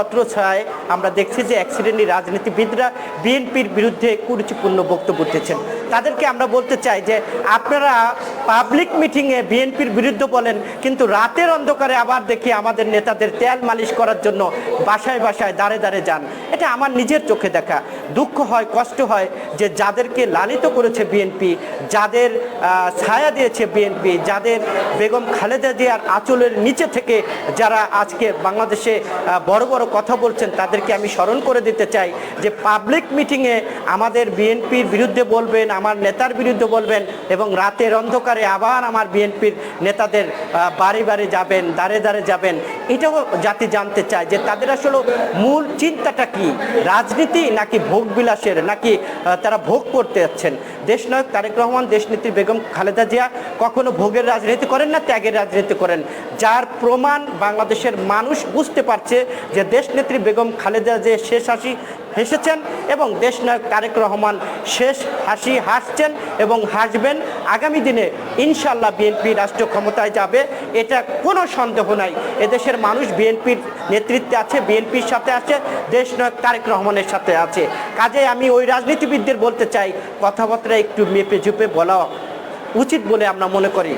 ছত্রছায়ায় আমরা দেখছি যে এক শ্রেণীর রাজনীতিবিদরা বিএনপির বিরুদ্ধে কুরুচিপূর্ণ বক্তব্য দিচ্ছেন। তাদেরকে আমরা বলতে চাই যে আপনারা পাবলিক মিটিংয়ে বিএনপির বিরুদ্ধে বলেন, কিন্তু রাতের অন্ধকারে আবার দেখি আমাদের নেতাদের তেল মালিশ করার জন্য বাসায় বাসায় দাঁড়ে দাঁড়ে যান। এটা আমার নিজের চোখে দেখা। দুঃখ হয়, কষ্ট হয় যে যাদেরকে লালিত করেছে বিএনপি, যাদের ছায়া দিয়েছে বিএনপি, যাদের বেগম খালেদা জিয়ার আঁচলের নিচে থেকে যারা আজকে বাংলাদেশে বড় বড় কথা বলছেন, তাদেরকে আমি স্মরণ করে দিতে চাই যে পাবলিক মিটিংয়ে আমাদের বিএনপির বিরুদ্ধে বলবেন, আমার নেতার বিরুদ্ধে বলবেন, এবং রাতের অন্ধকারে আবার আমার বিএনপির নেতাদের বাড়ি বাড়ি যাবেন, দাঁড়ে দাঁড়ে যাবেন। এটাও জাতি জানতে চায় যে তাদের আসলে মূল চিন্তাটা কি, রাজনীতি নাকি ভোগ বিলাসের, নাকি তারা ভোগ করতে যাচ্ছেন। দেশনায়ক তারেক রহমান, দেশনেত্রী বেগম খালেদা জিয়া কখনো ভোগের রাজনীতি করেন না, ত্যাগের রাজনীতি করেন, যার প্রমাণ বাংলাদেশের মানুষ বুঝতে পারছে যে দেশনেত্রী বেগম খালেদা জিয়া শেষ হাসি হেসেছেন এবং দেশনায়ক তারেক রহমান শেষ হাসি হাসছেন এবং হাসবেন। আগামী দিনে ইনশাল্লাহ বিএনপি রাষ্ট্র ক্ষমতায় যাবে, এটা কোনো সন্দেহ নাই। এদেশের মানুষ বিএনপির নেতৃত্বে আছে, বিএনপির সাথে আছে, দেশনায়ক তারেক রহমানের সাথে আছে। কাজে আমি ওই রাজনীতিবিদদের বলতে চাই, কথাবার্তা একটু মেপে ঝুপে বলা উচিত বলে আমরা মনে করি।